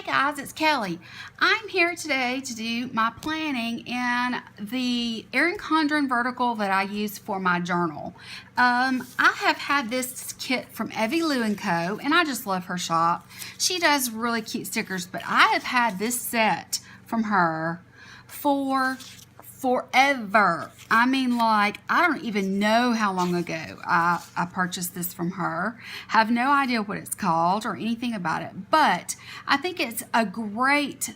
Guys, it's Kelly. I'm here today to do my planning in the Erin Condren vertical that I use for my journal. I have had this kit from Evie Lou & Co. and I just love her shop. She does really cute stickers, but I have had this set from her for forever. I mean, like, I don't even know how long ago I purchased this from her. Have no idea what it's called or anything about it, but I think it's a great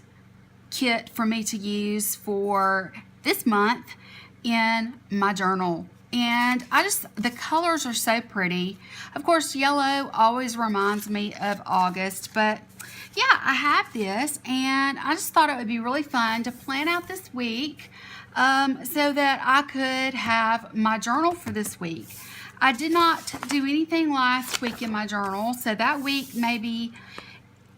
kit for me to use for this month in my journal. And the colors are so pretty. Of course, yellow always reminds me of August, but yeah, I have this and I just thought it would be really fun to plan out this week so that I could have my journal for this week. I did not do anything last week in my journal, so that week maybe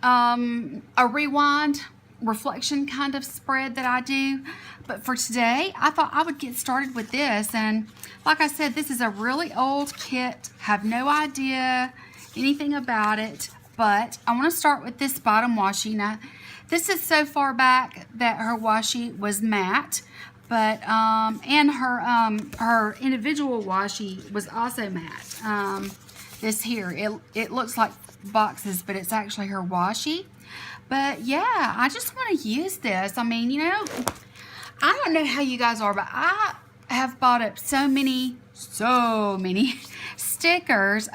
a rewind reflection kind of spread that I do. But for today, I thought I would get started with this. And like I said, this is a really old kit. Have no idea anything about it, but I want to start with this bottom washi. Now, this is so far back that her washi was matte, but and her individual washi was also matte. This here, it looks like boxes, but it's actually her washi. But yeah, I just want to use this. I mean, you know, I don't know how you guys are, but I have bought up so many stickers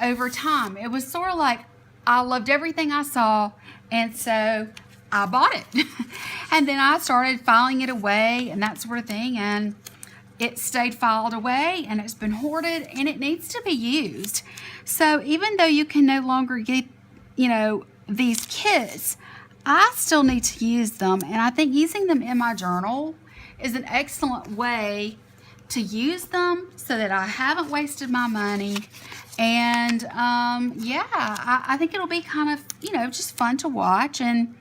over time. It was sort of like I loved everything I saw, and so I bought it. And then I started filing it away and that sort of thing, and it stayed filed away and it's been hoarded and it needs to be used. So even though you can no longer get, you know, these kits, I still need to use them, and I think using them in my journal is an excellent way to use them so that I haven't wasted my money. And yeah, I think it'll be kind of, you know, just fun to watch and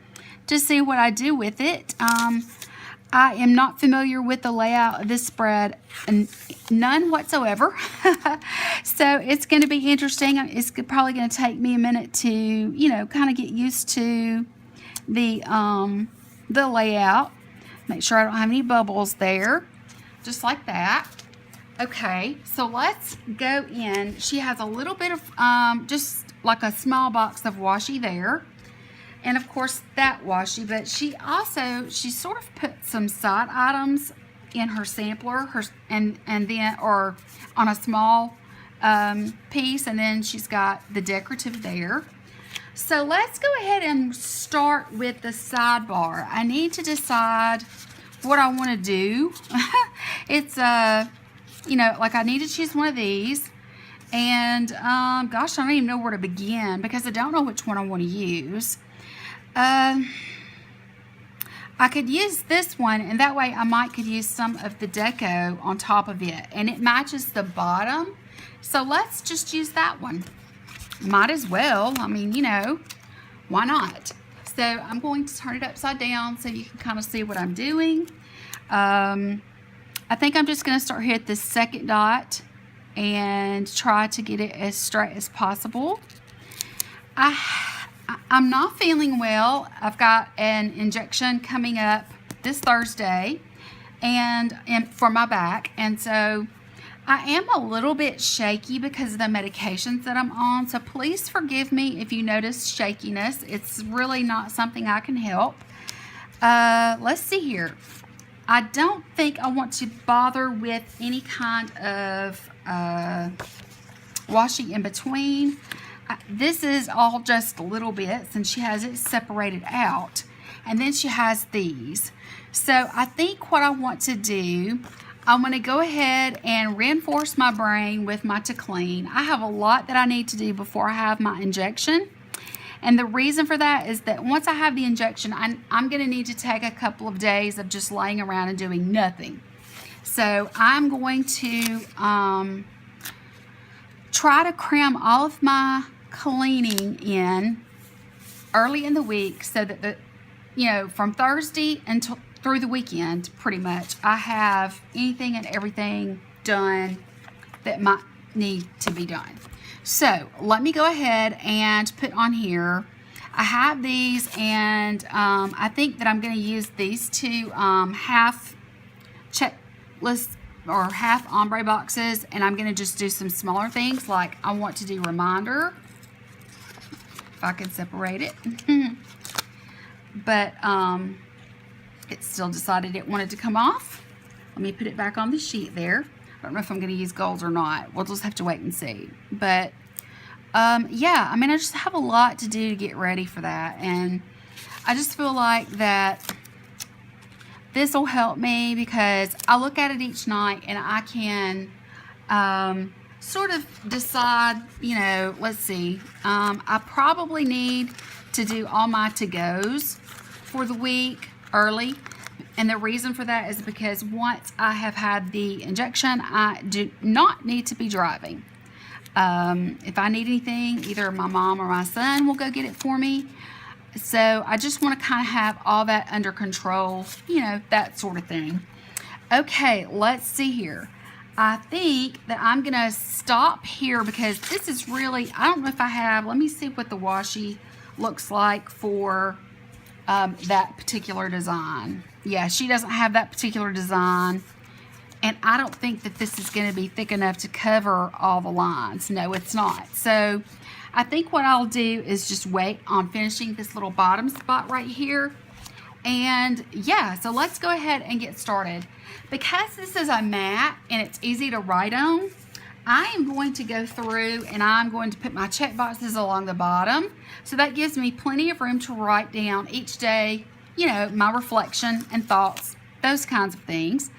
to see what I do with it. I am not familiar with the layout of this spread, and none whatsoever. So it's going to be interesting. It's probably going to take me a minute to, you know, kind of get used to the layout. Make sure I don't have any bubbles there, just like that. Okay, so let's go in. She has a little bit of just like a small box of washi there, and of course that washi, but she sort of put some side items in her sampler, and then, or on a small piece, and then she's got the decorative there. So let's go ahead and start with the sidebar. I need to decide what I want to do. It's you know, like I need to choose one of these, and gosh, I don't even know where to begin because I don't know which one I want to use. I could use this one, and that way I could use some of the deco on top of it, and it matches the bottom. So let's just use that one. Might as well. I mean, you know, why not? So I'm going to turn it upside down so you can kind of see what I'm doing. I think I'm just going to start here at the second dot and try to get it as straight as possible. I'm not feeling well. I've got an injection coming up this Thursday and for my back, and so I am a little bit shaky because of the medications that I'm on, so please forgive me if you notice shakiness. It's really not something I can help. Let's see here. I don't think I want to bother with any kind of washi in between. This is all just little bits, and she has it separated out, and then she has these. So I think what I want to do, I'm going to go ahead and reinforce my brain with my to clean. I have a lot that I need to do before I have my injection. And the reason for that is that once I have the injection, I'm going to need to take a couple of days of just laying around and doing nothing. So I'm going to try to cram all of my cleaning in early in the week so that, you know, from Thursday until through the weekend, pretty much, I have anything and everything done that might need to be done. So let me go ahead and put on here. I have these, and I think that I'm going to use these two half checklist or half ombre boxes, and I'm going to just do some smaller things, like I want to do reminder, if I can separate it. But it still decided it wanted to come off. Let me put it back on the sheet there. I don't know if I'm going to use goals or not. We'll just have to wait and see. But yeah, I mean, I just have a lot to do to get ready for that, and I just feel like that this will help me, because I look at it each night and I can sort of decide, you know, let's see, I probably need to do all my to-goes for the week early. And the reason for that is because once I have had the injection, I do not need to be driving. If I need anything, either my mom or my son will go get it for me. So I just want to kind of have all that under control, you know, that sort of thing. Okay, let's see here. I think that I'm going to stop here, because this is really, I don't know if I have, let me see what the washi looks like for that particular design. Yeah, she doesn't have that particular design. And I don't think that this is going to be thick enough to cover all the lines. No, it's not. So I think what I'll do is just wait on finishing this little bottom spot right here. And yeah, so let's go ahead and get started. Because this is a mat and it's easy to write on, I am going to go through and I'm going to put my check boxes along the bottom. So that gives me plenty of room to write down each day, you know, my reflection and thoughts, those kinds of things.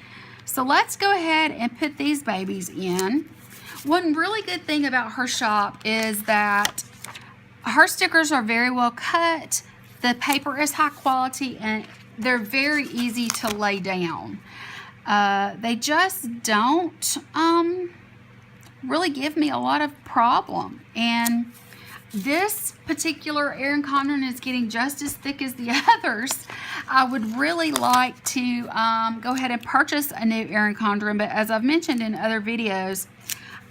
So let's go ahead and put these babies in. One really good thing about her shop is that her stickers are very well cut. The paper is high quality and they're very easy to lay down. They just don't really give me a lot of problem. And this particular Erin Condren is getting just as thick as the others. I would really like to go ahead and purchase a new Erin Condren, but as I've mentioned in other videos,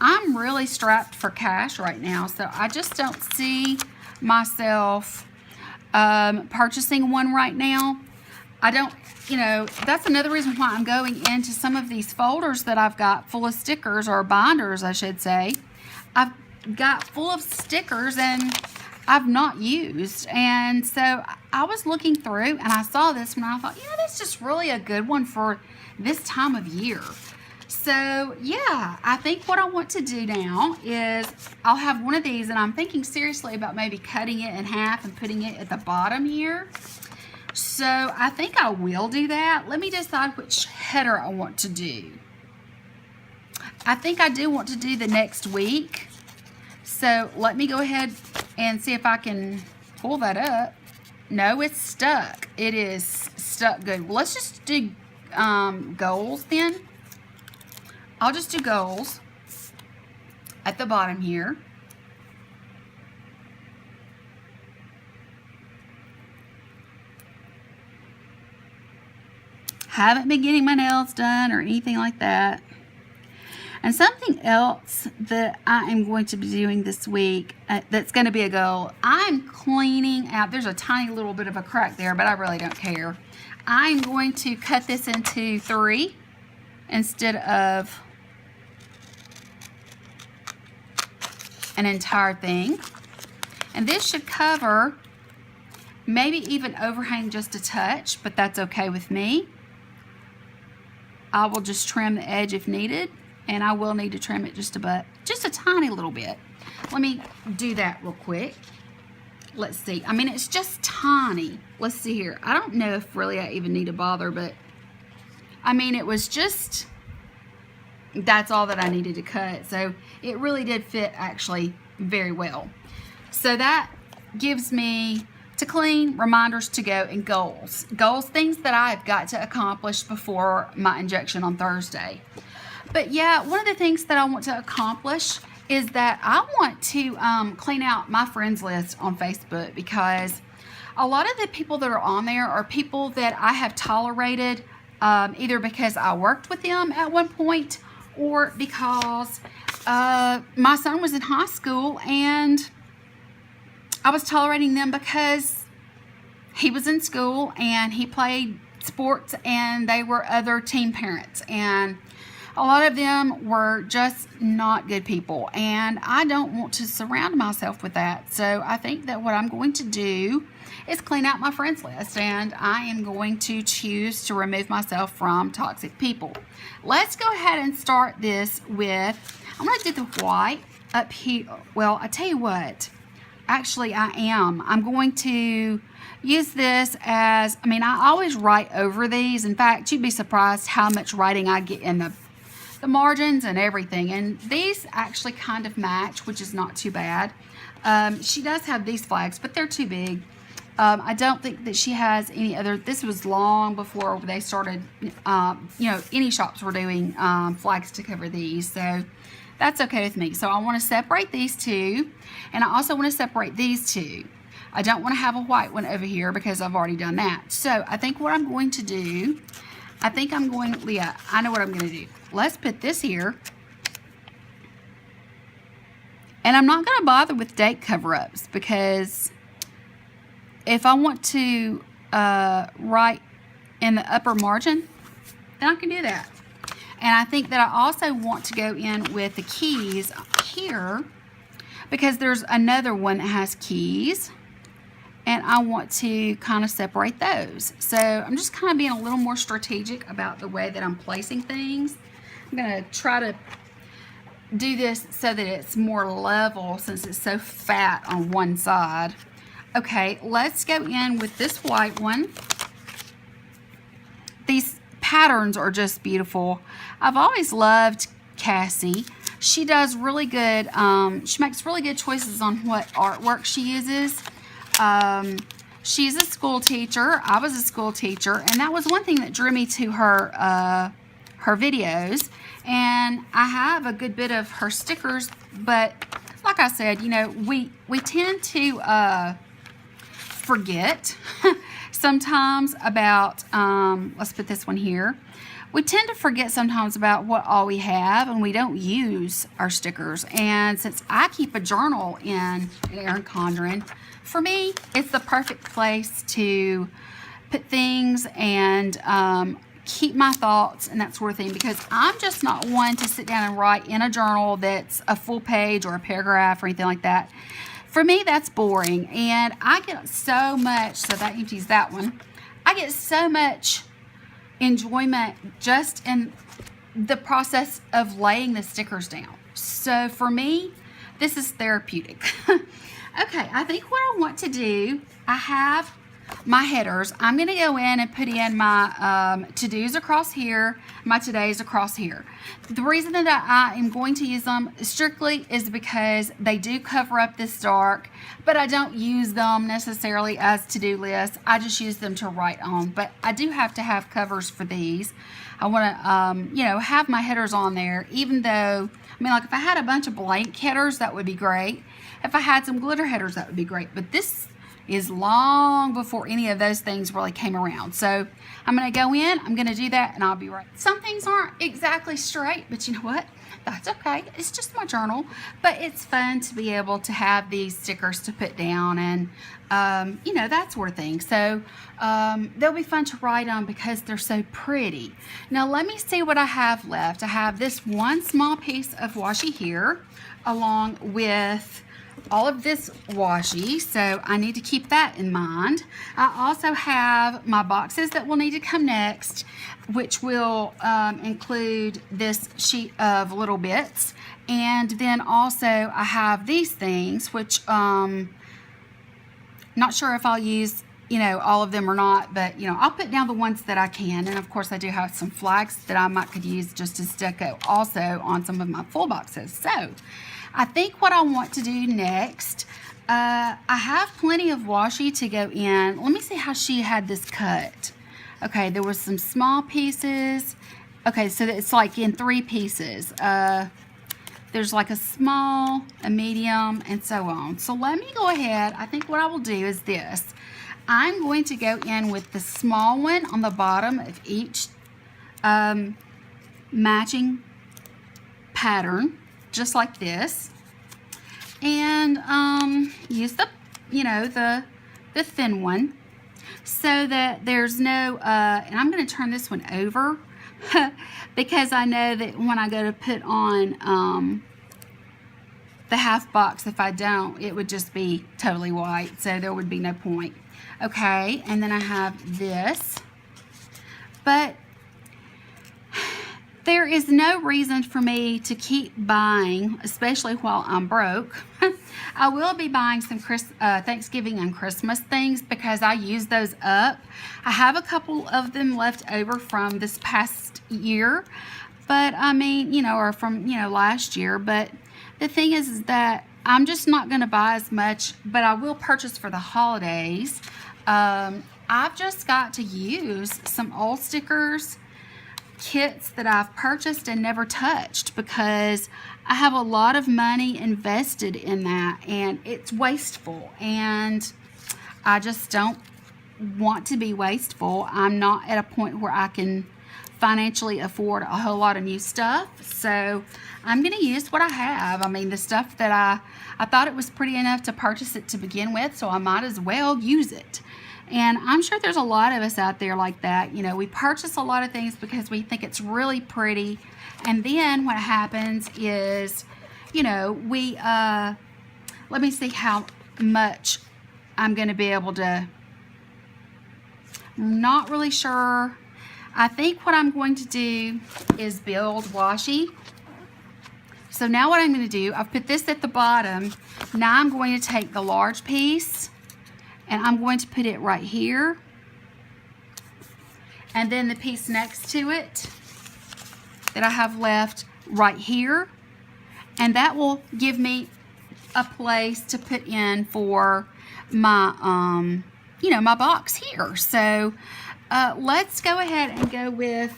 I'm really strapped for cash right now, so I just don't see myself purchasing one right now. I don't, you know, that's another reason why I'm going into some of these folders that I've got full of stickers, or binders, I should say. I've got full of stickers and I've not used. And so I was looking through and I saw this one and I thought, you know, that's just really a good one for this time of year. So yeah, I think what I want to do now is I'll have one of these, and I'm thinking seriously about maybe cutting it in half and putting it at the bottom here. So I think I will do that. Let me decide which header I want to do. I think I do want to do the next week. So let me go ahead and see if I can pull that up. No, it's stuck. It is stuck good. Well, let's just do goals then. I'll just do goals at the bottom here. Haven't been getting my nails done or anything like that. And something else that I am going to be doing this week that's going to be a goal, I'm cleaning out. There's a tiny little bit of a crack there, but I really don't care. I'm going to cut this into 3 instead of an entire thing. And this should cover, maybe even overhang just a touch, but that's okay with me. I will just trim the edge if needed, and I will need to trim it just a tiny little bit. Let me do that real quick. Let's see. I mean, it's just tiny. Let's see here. I don't know if really I even need to bother, but I mean, it was just, that's all that I needed to cut. So it really did fit actually very well. So that gives me to clean, reminders to go, and goals. Goals, things that I've got to accomplish before my injection on Thursday. But yeah, one of the things that I want to accomplish is that I want to clean out my friends list on Facebook, because a lot of the people that are on there are people that I have tolerated, either because I worked with them at one point, or because my son was in high school and I was tolerating them because he was in school and he played sports and they were other team parents, and a lot of them were just not good people, and I don't want to surround myself with that. So I think that what I'm going to do is clean out my friends list, and I am going to choose to remove myself from toxic people. Let's go ahead and start this with, I'm going to do the white up here. Well, I tell you what, actually I'm going to use this as, I always write over these. In fact, you'd be surprised how much writing I get in the margins and everything, and these actually kind of match, which is not too bad. She does have these flags, but they're too big. I don't think that she has any other. This was long before they started, any shops were doing flags to cover these, so that's okay with me. So I want to separate these two, and I also want to separate these two. I don't want to have a white one over here because I've already done that. So I think what I'm going to do, I know what I'm going to do. Let's put this here. And I'm not going to bother with date cover-ups, because if I want to write in the upper margin, then I can do that. And I think that I also want to go in with the keys here, because there's another one that has keys, and I want to kind of separate those. So I'm just kind of being a little more strategic about the way that I'm placing things. I'm going to try to do this so that it's more level, since it's so fat on one side. Okay, let's go in with this white one. These patterns are just beautiful. I've always loved Cassie. She does really good, she makes really good choices on what artwork she uses. She's a school teacher. I was a school teacher, and that was one thing that drew me to her videos. And I have a good bit of her stickers, but like I said, we tend to forget sometimes about, let's put this one here. We tend to forget sometimes about what all we have, and we don't use our stickers. And since I keep a journal in Erin Condren, for me, it's the perfect place to put things and keep my thoughts and that sort of thing, because I'm just not one to sit down and write in a journal that's a full page or a paragraph or anything like that. For me, that's boring, and I get so much, so that empties that one. I get so much enjoyment just in the process of laying the stickers down. So for me, this is therapeutic. Okay, I think what I want to do, I have my headers. I'm going to go in and put in my to-dos across here, my todays across here. The reason that I am going to use them strictly is because they do cover up this dark, but I don't use them necessarily as to-do lists. I just use them to write on, but I do have to have covers for these. I want to, have my headers on there, even though, like if I had a bunch of blank headers, that would be great. If I had some glitter headers, that would be great, but this is long before any of those things really came around. So I'm going to go in, I'm going to do that, and I'll be right. Some things aren't exactly straight, but you know what? That's okay. It's just my journal, but it's fun to be able to have these stickers to put down and, that sort of thing. So they'll be fun to write on because they're so pretty. Now let me see what I have left. I have this one small piece of washi here, along with all of this washi, so I need to keep that in mind. I also have my boxes that will need to come next, which will include this sheet of little bits, and then also I have these things, which not sure if I'll use all of them or not, but I'll put down the ones that I can. And of course I do have some flags that I could use just as deco also on some of my full boxes. So I think what I want to do next, I have plenty of washi to go in. Let me see how she had this cut. Okay, there was some small pieces. Okay, so it's like in 3 pieces. There's like a small, a medium, and so on. So let me go ahead. I think what I will do is this. I'm going to go in with the small one on the bottom of each matching pattern, just like this, and use you know, the thin one, so that there's no, and I'm going to turn this one over because I know that when I go to put on the half box, if I don't, it would just be totally white, so there would be no point. Okay, and then I have this, but there is no reason for me to keep buying, especially while I'm broke. I will be buying some Thanksgiving and Christmas things because I use those up. I have a couple of them left over from this past year, but I mean, you know, or from, you know, last year. But the thing is that I'm just not going to buy as much, but I will purchase for the holidays. I've just got to use some old stickers kits that I've purchased and never touched because I have a lot of money invested in that, and it's wasteful, and I just don't want to be wasteful. I'm not at a point where I can financially afford a whole lot of new stuff, so I'm going to use what I have. I mean, the stuff that I thought it was pretty enough to purchase it to begin with, so I might as well use it. And I'm sure there's a lot of us out there like that. You know, we purchase a lot of things because we think it's really pretty. And then what happens is, you know, we, let me see how much I'm going to be able to, I'm not really sure. I think what I'm going to do is build washi. So now what I'm going to do, I've put this at the bottom. Now I'm going to take the large piece, and I'm going to put it right here, and then the piece next to it that I have left right here, and that will give me a place to put in for my you know, my box here. So let's go ahead and go with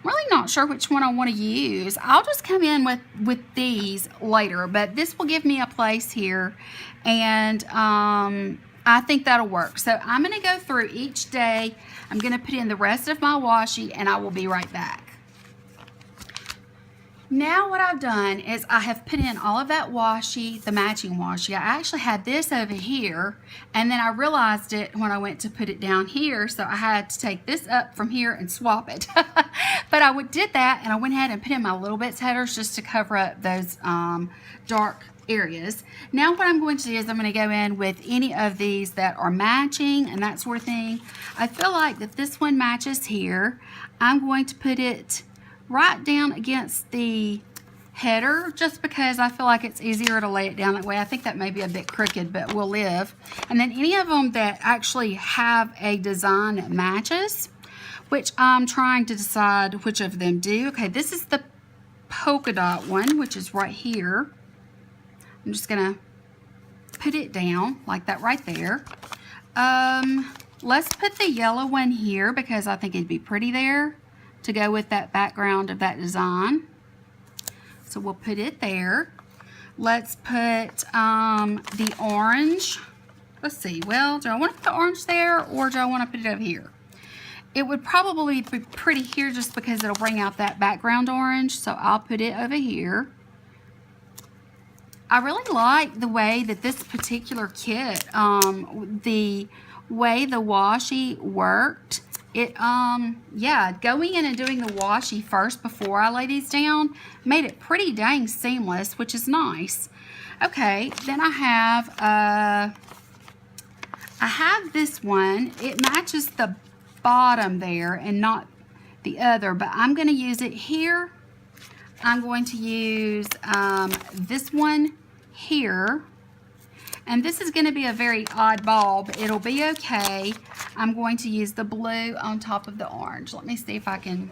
really not sure which one I want to use. I'll just come in with these later, but this will give me a place here, and I think that'll work. So I'm going to go through each day. I'm going to put in the rest of my washi, and I will be right back. Now what I've done is I have put in all of that washi, the matching washi. I actually had this over here, and then I realized it when I went to put it down here, so I had to take this up from here and swap it. But I did that, and I went ahead and put in my little bits headers just to cover up those dark areas. Now what I'm going to do is I'm going to go in with any of these that are matching and that sort of thing. I feel like that this one matches here. I'm going to put it right down against the header just because I feel like it's easier to lay it down that way. I think that may be a bit crooked, but we'll live. And then any of them that actually have a design that matches, which I'm trying to decide which of them do. Okay, this is the polka dot one, which is right here. I'm just gonna put it down like that right there. Let's put the yellow one here because I think it'd be pretty there to go with that background of that design. So we'll put it there. Let's put the orange. Let's see, well, do I want to put the orange there, or do I want to put it over here? It would probably be pretty here just because it'll bring out that background orange, so I'll put it over here. I really like the way that this particular kit, the way the washi worked. It, yeah, going in and doing the washi first before I lay these down made it pretty dang seamless, which is nice. Okay, then I have this one. It matches the bottom there and not the other, but I'm going to use it here. I'm going to use this one here. And this is going to be a very odd ball, but it'll be okay. I'm going to use the blue on top of the orange. Let me see if I can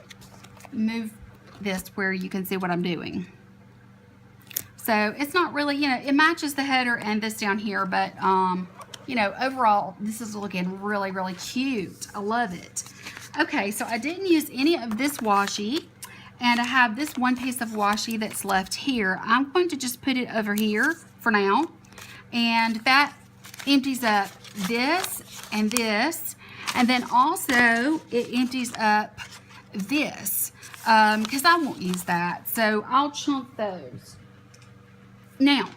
move this where you can see what I'm doing. So it's not really, you know, it matches the header and this down here, but, you know, overall, this is looking really, really cute. I love it. Okay, so I didn't use any of this washi, and I have this one piece of washi that's left here. I'm going to just put it over here for now. And that empties up this, and then also it empties up this, because I won't use that, so I'll chunk those. Now,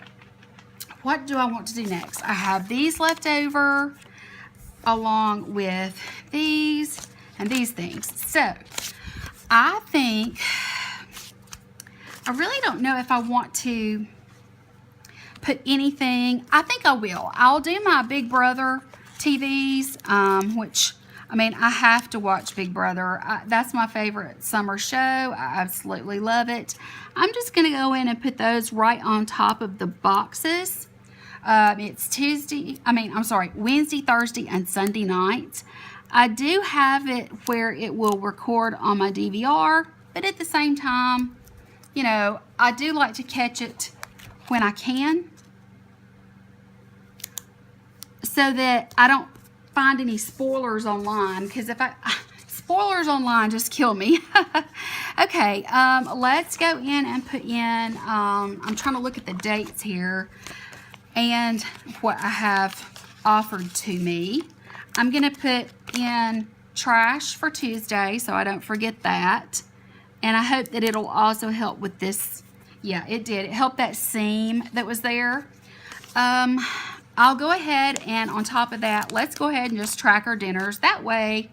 what do I want to do next? I have these left over along with these and these things. So I think, I really don't know if I want to put anything. I think I will. I'll do my Big Brother TVs, which, I mean, I have to watch Big Brother. That's my favorite summer show. I absolutely love it. I'm just going to go in and put those right on top of the boxes. It's Wednesday, Thursday, and Sunday nights. I do have it where it will record on my DVR, but at the same time, you know, I do like to catch it when I can so that I don't find any spoilers online, because if spoilers online just kill me. Okay, let's go in and put in, I'm trying to look at the dates here and what I have offered to me. I'm going to put in trash for Tuesday so I don't forget that. And I hope that it'll also help with this. Yeah, it did. It helped that seam that was there. I'll go ahead and on top of that, let's go ahead and just track our dinners. That way,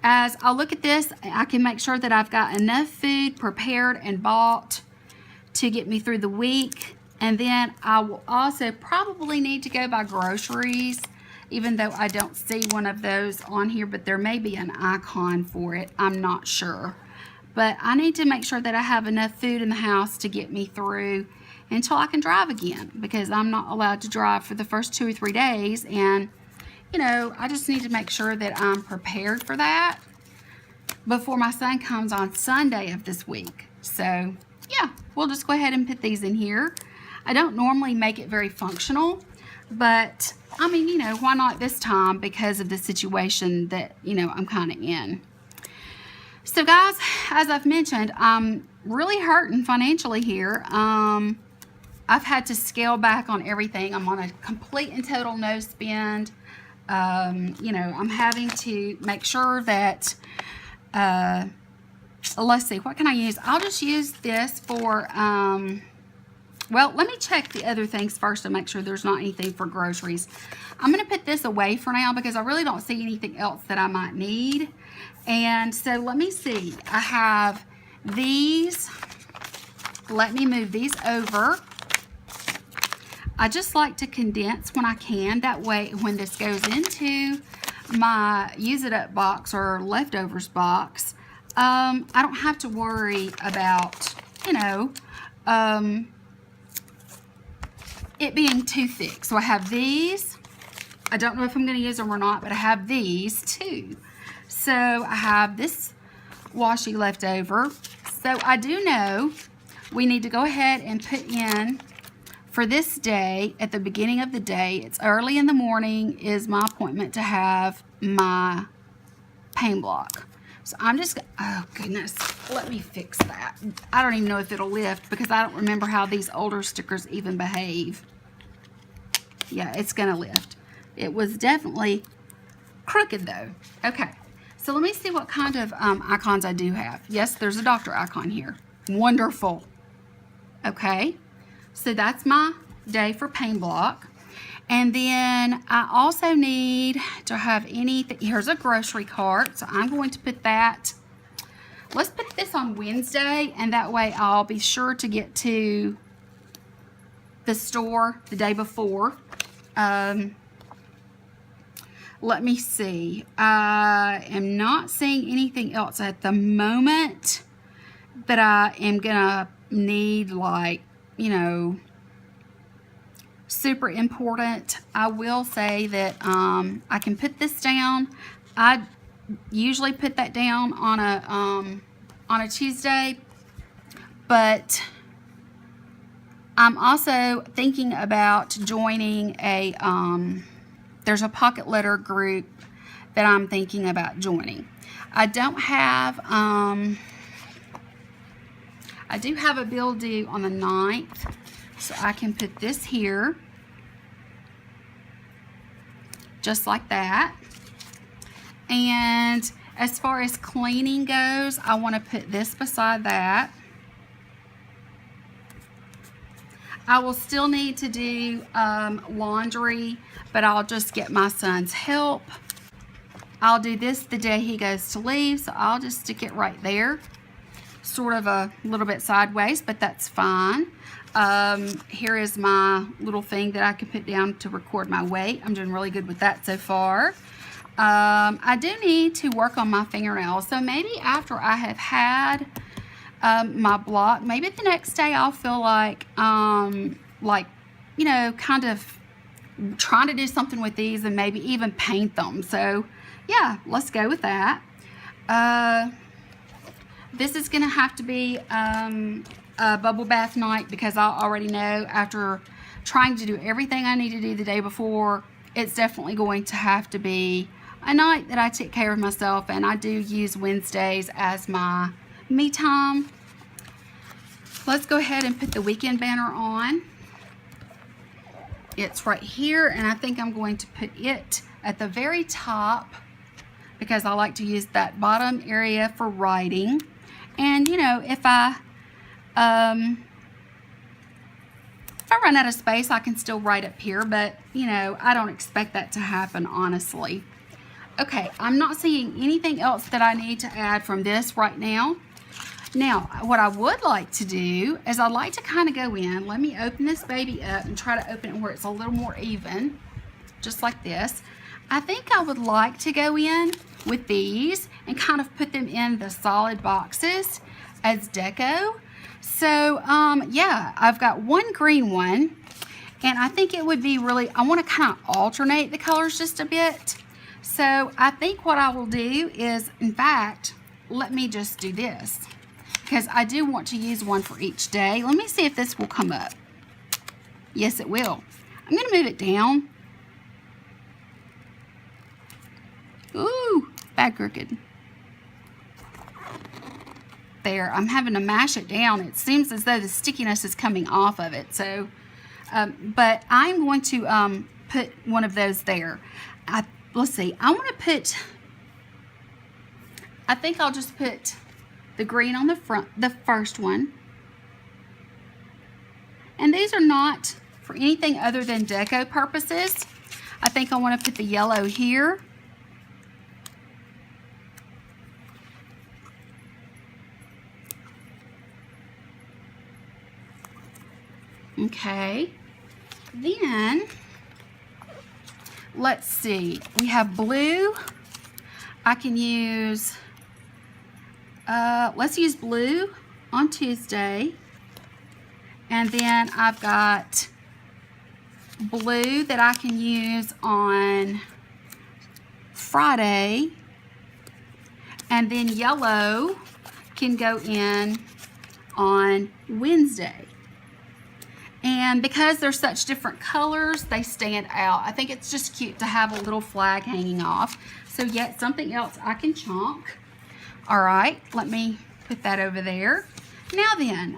as I look at this, I can make sure that I've got enough food prepared and bought to get me through the week. And then I will also probably need to go buy groceries, even though I don't see one of those on here, but there may be an icon for it. I'm not sure. But I need to make sure that I have enough food in the house to get me through until I can drive again, because I'm not allowed to drive for the first 2 or 3 days. And, you know, I just need to make sure that I'm prepared for that before my son comes on Sunday of this week. So, yeah, we'll just go ahead and put these in here. I don't normally make it very functional, but, I mean, you know, why not this time because of the situation that, you know, I'm kind of in. So, guys, as I've mentioned, I'm really hurting financially here. I've had to scale back on everything. I'm on a complete and total no spend. You know, I'm having to make sure that, let's see, what can I use? I'll just use this for, well, let me check the other things first to make sure there's not anything for groceries. I'm going to put this away for now because I really don't see anything else that I might need. And so let me see. I have these. Let me move these over. I just like to condense when I can. That way, when this goes into my use it up box or leftovers box, I don't have to worry about, you know, it being too thick. So I have these. I don't know if I'm going to use them or not, but I have these too. So I have this washi left over. So I do know we need to go ahead and put in for this day, at the beginning of the day, it's early in the morning, is my appointment to have my pain block. So I'm just, oh goodness, let me fix that. I don't even know if it'll lift because I don't remember how these older stickers even behave. Yeah, it's gonna lift. It was definitely crooked though. Okay, so let me see what kind of icons I do have. Yes, there's a doctor icon here. Wonderful. Okay, so that's my day for pain block. And then I also need to have anything. Here's a grocery cart, so I'm going to put that. Let's put this on Wednesday, and that way I'll be sure to get to the store the day before. Let me see. I am not seeing anything else at the moment that I am gonna need, like, you know, super important. I will say that I can put this down. I usually put that down on a Tuesday, but I'm also thinking about joining a there's a pocket letter group that I'm thinking about joining. I don't have I do have a bill due on the 9th, so I can put this here just like that. And as far as cleaning goes, I want to put this beside that. I will still need to do laundry, but I'll just get my son's help. I'll do this the day he goes to leave, so I'll just stick it right there. Sort of a little bit sideways, but that's fine. Here is my little thing that I can put down to record my weight. I'm doing really good with that so far. I do need to work on my fingernails, so maybe after I have had my block, maybe the next day I'll feel like you know, kind of trying to do something with these and maybe even paint them. So yeah, let's go with that. This is gonna have to be a bubble bath night, because I already know after trying to do everything I need to do the day before, it's definitely going to have to be a night that I take care of myself, and I do use Wednesdays as my me time. Let's go ahead and put the weekend banner on. It's right here, and I think I'm going to put it at the very top because I like to use that bottom area for writing. And you know, if I run out of space, I can still write up here, but you know, I don't expect that to happen, honestly. Okay, I'm not seeing anything else that I need to add from this right now. Now, what I would like to do is I'd like to kind of go in. Let me open this baby up and try to open it where it's a little more even, just like this. I think I would like to go in with these and kind of put them in the solid boxes as deco. So, yeah, I've got one green one, and I think it would be really, I want to kind of alternate the colors just a bit. So I think what I will do is, in fact, let me just do this, because I do want to use one for each day. Let me see if this will come up. Yes, it will. I'm going to move it down. Ooh, bad crooked. There, I'm having to mash it down. It seems as though the stickiness is coming off of it. So, but I'm going to put one of those there. Let's see, I want to put, I think I'll just put the green on the front, the first one. And these are not for anything other than deco purposes. I think I want to put the yellow here. Okay, then let's see, we have blue. I can use, let's use blue on Tuesday. And then I've got blue that I can use on Friday. And then yellow can go in on Wednesday. And because they're such different colors, they stand out. I think it's just cute to have a little flag hanging off. So yet something else I can chunk. All right, let me put that over there. Now then,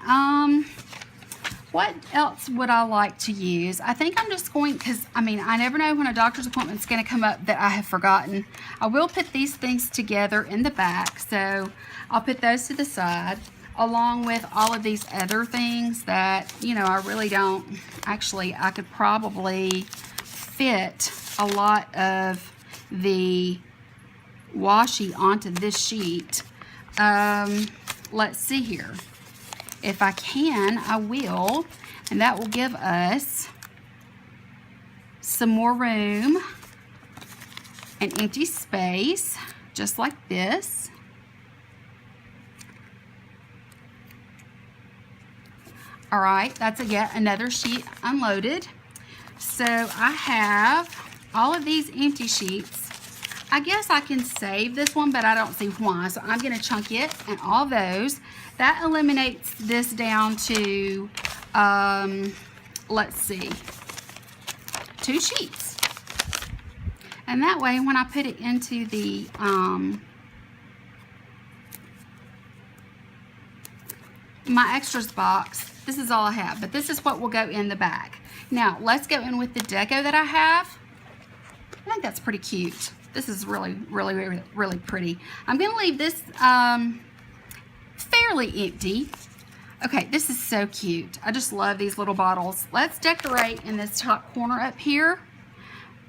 what else would I like to use? I think I'm just going, because I mean, I never know when a doctor's appointment is going to come up that I have forgotten. I will put these things together in the back. So I'll put those to the side, along with all of these other things that, you know, I really don't, actually, I could probably fit a lot of the washi onto this sheet. Let's see here. If I can, I will, and that will give us some more room and empty space, just like this. All right, that's yet another sheet unloaded. So I have all of these empty sheets. I guess I can save this one, but I don't see why. So I'm gonna chunk it and all those. That eliminates this down to, let's see, 2 sheets. And that way, when I put it into the, my extras box, this is all I have, but this is what will go in the back. Now, let's go in with the deco that I have. I think that's pretty cute. This is really, really, really, really pretty. I'm gonna leave this fairly empty. Okay, this is so cute. I just love these little bottles. Let's decorate in this top corner up here.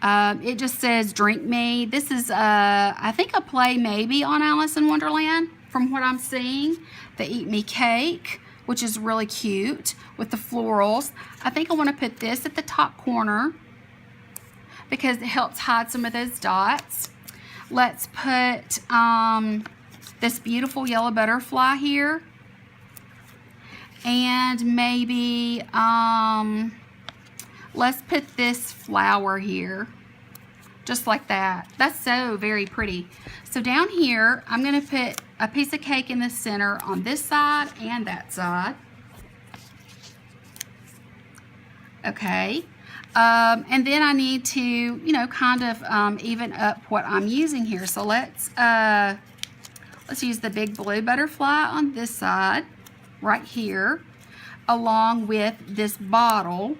It just says drink me. This is, I think, a play maybe on Alice in Wonderland from what I'm seeing. The Eat Me cake, which is really cute with the florals. I think I want to put this at the top corner because it helps hide some of those dots. Let's put this beautiful yellow butterfly here. And maybe let's put this flower here, just like that. That's so very pretty. So down here, I'm going to put a piece of cake in the center on this side and that side. Okay. And then I need to, you know, kind of even up what I'm using here. So let's use the big blue butterfly on this side, right here, along with this bottle.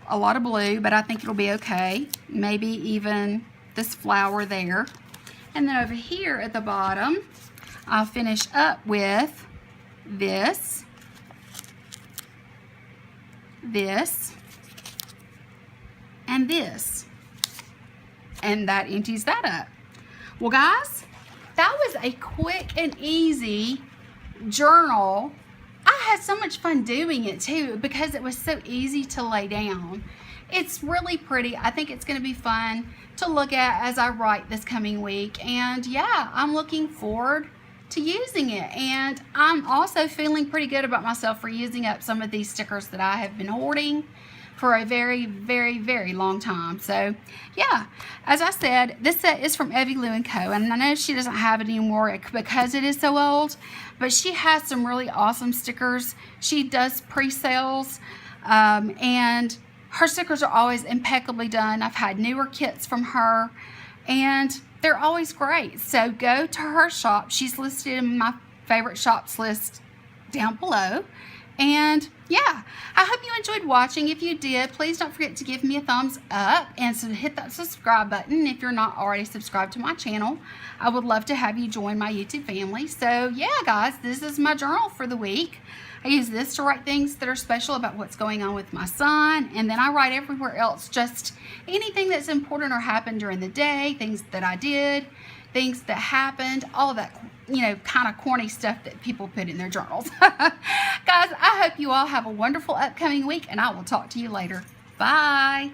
A lot of blue, but I think it'll be okay. Maybe even this flower there. And then over here at the bottom, I'll finish up with this, and this. And that empties that up. Well, guys, that was a quick and easy journal. I had so much fun doing it too because it was so easy to lay down. It's really pretty. I think it's going to be fun to look at as I write this coming week. And yeah, I'm looking forward to using it. And I'm also feeling pretty good about myself for using up some of these stickers that I have been hoarding for a very, very, very long time. So yeah, as I said, this set is from Evie Lou & Co. And I know she doesn't have it anymore because it is so old, but she has some really awesome stickers. She does pre-sales, and her stickers are always impeccably done. I've had newer kits from her, and they're always great. So go to her shop. She's listed in my favorite shops list down below. And yeah, I hope you enjoyed watching. If you did, please don't forget to give me a thumbs up and hit that subscribe button if you're not already subscribed to my channel. I would love to have you join my YouTube family. So yeah, guys, this is my journal for the week. I use this to write things that are special about what's going on with my son, and then I write everywhere else just anything that's important or happened during the day, things that I did, things that happened, all of that, you know, kind of corny stuff that people put in their journals. Guys, I hope you all have a wonderful upcoming week, and I will talk to you later. Bye.